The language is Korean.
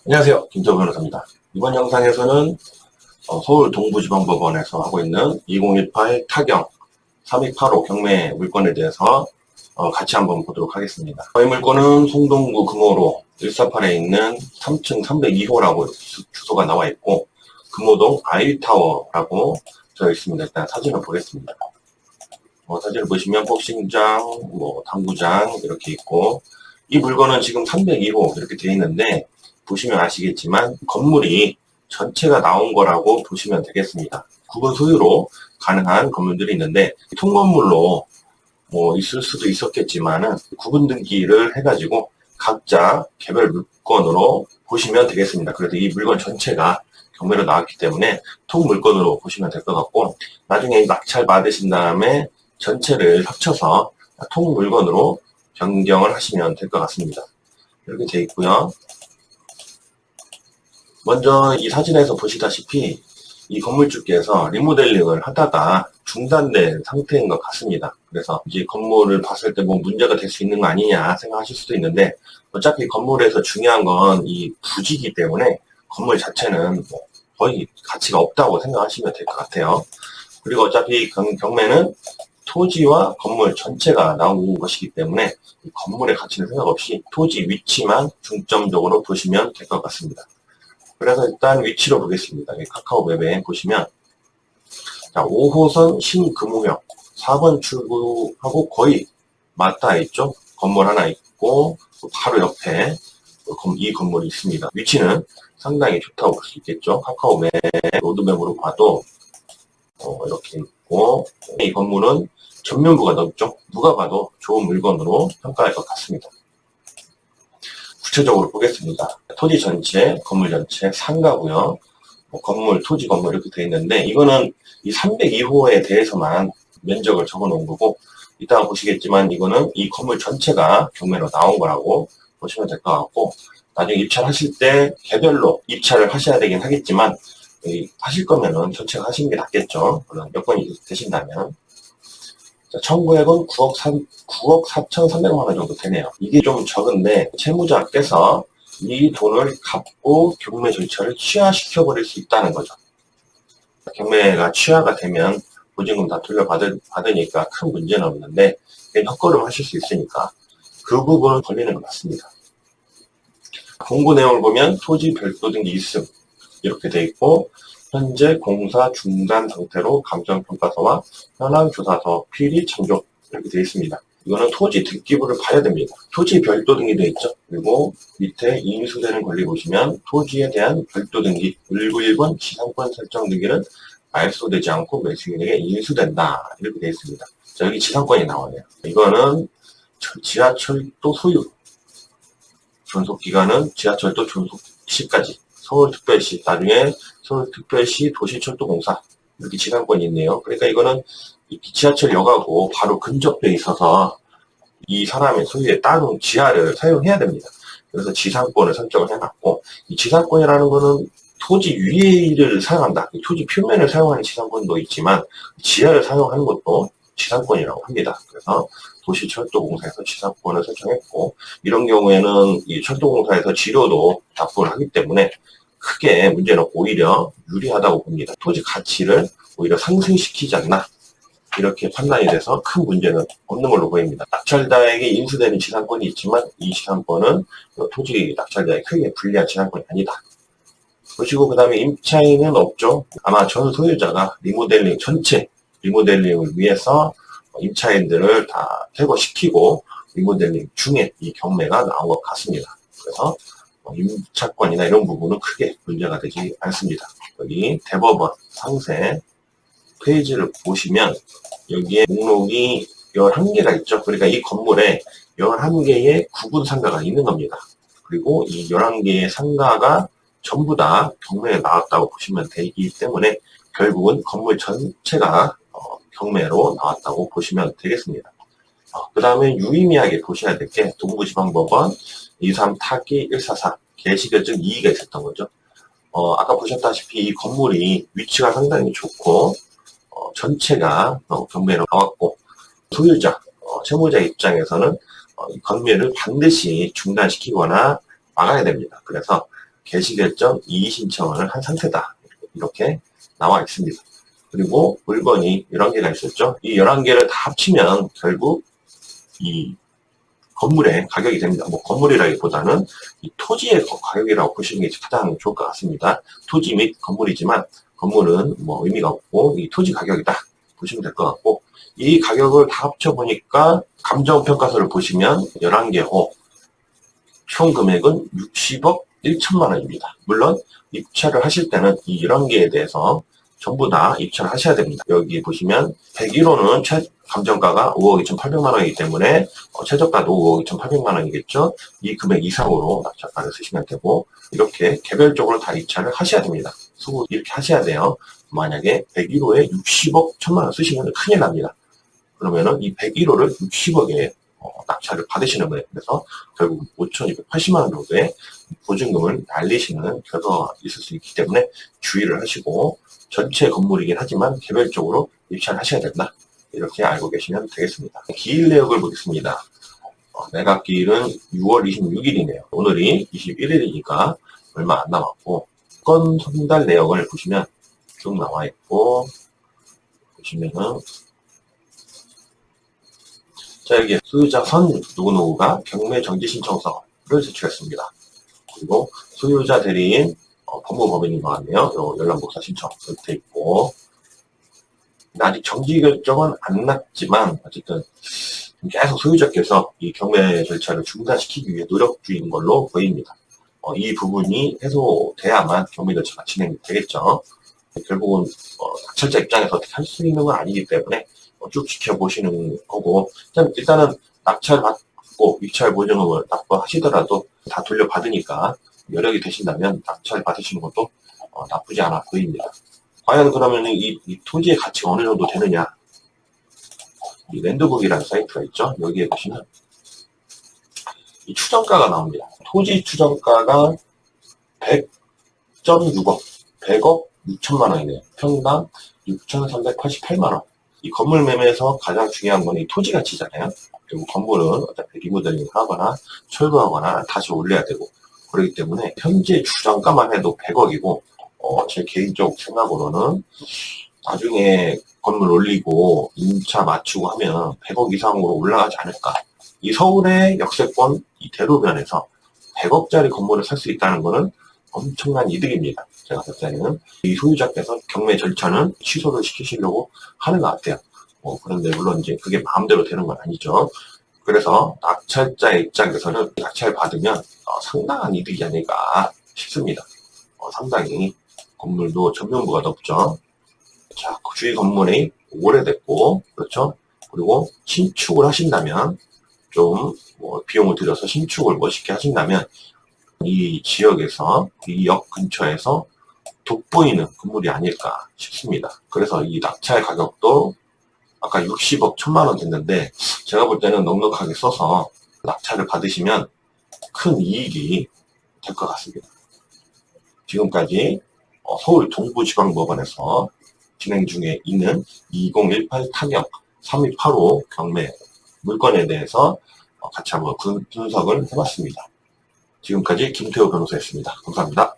안녕하세요. 김태호 변호사입니다. 이번 영상에서는 서울 동부지방법원에서 하고 있는 2018 타경 3285 경매 물건에 대해서 같이 한번 보도록 하겠습니다. 이 물건은 송동구 금호로 148에 있는 3층 302호라고 주소가 나와 있고, 금호동 아이타워라고 되어 있습니다. 일단 사진을 보겠습니다. 사진을 보시면 복싱장, 당구장 이렇게 있고, 이 물건은 지금 302호 이렇게 되어 있는데, 보시면 아시겠지만 건물이 전체가 나온 거라고 보시면 되겠습니다. 구분 소유로 가능한 건물들이 있는데, 통건물로 있을 수도 있었겠지만은 구분 등기를 해가지고 각자 개별 물건으로 보시면 되겠습니다. 그래도 이 물건 전체가 경매로 나왔기 때문에 통 물건으로 보시면 될 것 같고, 나중에 낙찰 받으신 다음에 전체를 합쳐서 통 물건으로 변경을 하시면 될 것 같습니다. 이렇게 되어 있고요. 먼저 이 사진에서 보시다시피 이 건물주께서 리모델링을 하다가 중단된 상태인 것 같습니다. 그래서 이제 건물을 봤을 때 문제가 될 수 있는 거 아니냐 생각하실 수도 있는데, 어차피 건물에서 중요한 건 이 부지이기 때문에 건물 자체는 거의 가치가 없다고 생각하시면 될 것 같아요. 그리고 어차피 경매는 토지와 건물 전체가 나온 것이기 때문에 이 건물의 가치는 생각 없이 토지 위치만 중점적으로 보시면 될 것 같습니다. 그래서 일단 위치로 보겠습니다. 카카오맵에 보시면, 자, 5호선 신금호역 4번 출구하고 거의 맞닿아 있죠. 건물 하나 있고 바로 옆에 이 건물이 있습니다. 위치는 상당히 좋다고 볼 수 있겠죠. 카카오맵 로드맵으로 봐도 이렇게 있고, 이 건물은 전면부가 넓죠. 누가 봐도 좋은 물건으로 평가할 것 같습니다. 구체적으로 보겠습니다. 토지 전체, 건물 전체, 상가고요. 건물, 토지, 건물 이렇게 되어 있는데, 이거는 이 302호에 대해서만 면적을 적어 놓은 거고, 이따가 보시겠지만 이거는 이 건물 전체가 경매로 나온 거라고 보시면 될 것 같고, 나중에 입찰하실 때 개별로 입찰을 하셔야 되긴 하겠지만, 하실 거면은 전체가 하시는 게 낫겠죠. 물론 여건이 되신다면. 청구액은 9억 4,300만 원 정도 되네요. 이게 좀 적은데 채무자께서 이 돈을 갚고 경매 절차를 취하시켜버릴 수 있다는 거죠. 경매가 취하가 되면 보증금 다 돌려받으니까 큰 문제는 없는데 헛걸음 하실 수 있으니까 그 부분은 걸리는 것 같습니다. 공고 내용을 보면 토지 별도 등기 있음 이렇게 돼 있고, 현재 공사 중단 상태로 감정평가서와 현황조사서 필히 참조 이렇게 되어 있습니다. 이거는 토지 등기부를 봐야 됩니다. 토지 별도 등기 되어 있죠. 그리고 밑에 인수되는 권리 보시면 토지에 대한 별도 등기 191번 지상권 설정 등기는 말소되지 않고 매수인에게 인수된다 이렇게 되어 있습니다. 자, 여기 지상권이 나오네요. 이거는 지하철도 소유, 존속기간은 지하철도 존속시까지, 서울특별시, 나중에 서울특별시 도시철도공사 이렇게 지상권이 있네요. 그러니까 이거는 지하철역하고 바로 근접돼 있어서 이 사람의 소유의 땅 지하를 사용해야 됩니다. 그래서 지상권을 설정을 해놨고, 이 지상권이라는 거는 토지 위를 사용한다. 토지 표면을 사용하는 지상권도 있지만 지하를 사용하는 것도 지상권이라고 합니다. 그래서 도시철도공사에서 지상권을 설정했고, 이런 경우에는 이 철도공사에서 지료도 납부를 하기 때문에 크게 문제는 오히려 유리하다고 봅니다. 토지 가치를 오히려 상승시키지 않나 이렇게 판단이 돼서 큰 문제는 없는 걸로 보입니다. 낙찰자에게 인수되는 지상권이 있지만 이 지상권은 토지 낙찰자에 크게 불리한 지상권이 아니다. 보시고 그 다음에 임차인은 없죠. 아마 전 소유자가 리모델링, 전체 리모델링을 위해서 임차인들을 다 퇴거시키고 리모델링 중에 이 경매가 나온 것 같습니다. 그래서 임차권이나 이런 부분은 크게 문제가 되지 않습니다. 여기 대법원 상세 페이지를 보시면 여기에 목록이 11개가 있죠. 그러니까 이 건물에 11개의 구분 상가가 있는 겁니다. 그리고 이 11개의 상가가 전부 다 경매에 나왔다고 보시면 되기 때문에 결국은 건물 전체가 경매로 나왔다고 보시면 되겠습니다. 그 다음에 유의미하게 보셔야 될 게 동부지방법원 23 타기 144 개시결정 2기가 있었던 거죠. 아까 보셨다시피 이 건물이 위치가 상당히 좋고 전체가 경매로 나왔고, 소유자, 채무자 입장에서는 이 경매를 반드시 중단시키거나 막아야 됩니다. 그래서 개시결정 이의신청을 한 상태다. 이렇게 나와 있습니다. 그리고 물건이 11개가 있었죠. 이 11개를 다 합치면 결국 이 건물의 가격이 됩니다. 뭐 건물이라기보다는 이 토지의 가격이라고 보시는 게 가장 좋을 것 같습니다. 토지 및 건물이지만 건물은 뭐 의미가 없고 이 토지 가격이다 보시면 될 것 같고, 이 가격을 다 합쳐보니까 감정평가서를 보시면 11개호 총 금액은 60억 1천만 원입니다. 물론 입찰을 하실 때는 이 11개에 대해서 전부 다 입찰을 하셔야 됩니다. 여기 보시면 101호는 감정가가 5억 2,800만 원이기 때문에 최저가도 5억 2,800만 원이겠죠. 이 금액 이상으로 낙찰가를 쓰시면 되고, 이렇게 개별적으로 다 입찰을 하셔야 됩니다. 수고 이렇게 하셔야 돼요. 만약에 101호에 60억 1천만 원 쓰시면 큰일 납니다. 그러면은 이 101호를 60억에 낙찰을 받으시는 거예요. 그래서 결국 5,280만 원 정도의 보증금을 날리시는 결과가 있을 수 있기 때문에 주의를 하시고, 전체 건물이긴 하지만 개별적으로 입찰을 하셔야 된다. 이렇게 알고 계시면 되겠습니다. 기일 내역을 보겠습니다. 매각기일은 6월 26일이네요. 오늘이 21일이니까 얼마 안 남았고, 건 손달 내역을 보시면 쭉 나와 있고, 보시면은 자, 여기 소유자 선 누구누구가 경매 정지 신청서를 제출했습니다. 그리고 소유자 대리인 법무법인인 것 같네요. 열람복사 신청 이렇게 돼 있고, 아직 정지 결정은 안 났지만 어쨌든 계속 소유자께서 이 경매 절차를 중단시키기 위해 노력 중인 걸로 보입니다. 이 부분이 해소돼야만 경매 절차가 진행이 되겠죠. 결국은 낙찰자 입장에서 어떻게 할 수 있는 건 아니기 때문에 쭉 지켜보시는 거고, 일단은 낙찰 받고 입찰 보증금을 납부하시더라도 다 돌려받으니까 여력이 되신다면 낙찰 받으시는 것도 나쁘지 않아 보입니다. 과연 그러면 이 토지의 가치가 어느 정도 되느냐? 이 랜드북이라는 사이트가 있죠. 여기에 보시면 이 추정가가 나옵니다. 토지 추정가가 100.6억, 100억 6천만 원이네요. 평당 6,388만 원. 이 건물 매매에서 가장 중요한 건 이 토지 가치잖아요. 그리고 건물은 어차피 리모델링 하거나 철거하거나 다시 올려야 되고, 그렇기 때문에 현재 추정가만 해도 100억이고, 제 개인적 생각으로는 나중에 건물 올리고 임차 맞추고 하면 100억 이상으로 올라가지 않을까. 이 서울의 역세권 이 대로변에서 100억짜리 건물을 살 수 있다는 것은 엄청난 이득입니다. 제가 볼 때는 이 소유자께서 경매 절차는 취소를 시키시려고 하는 것 같아요. 그런데 물론 이제 그게 마음대로 되는 건 아니죠. 그래서 낙찰자의 입장에서는 낙찰 받으면 상당한 이득이 아닐까 싶습니다. 상당히 건물도 전면부가 높죠. 자, 주위 건물이 오래됐고, 그렇죠? 그리고 신축을 하신다면, 좀 비용을 들여서 신축을 멋있게 하신다면 이 지역에서, 이 역 근처에서 돋보이는 건물이 아닐까 싶습니다. 그래서 이 낙찰 가격도 아까 60억 1천만 원 됐는데, 제가 볼 때는 넉넉하게 써서 낙찰을 받으시면 큰 이익이 될 것 같습니다. 지금까지 서울 동부지방법원에서 진행 중에 있는 2018 타격 3285 경매 물건에 대해서 같이 한번 분석을 해봤습니다. 지금까지 김태호 변호사였습니다. 감사합니다.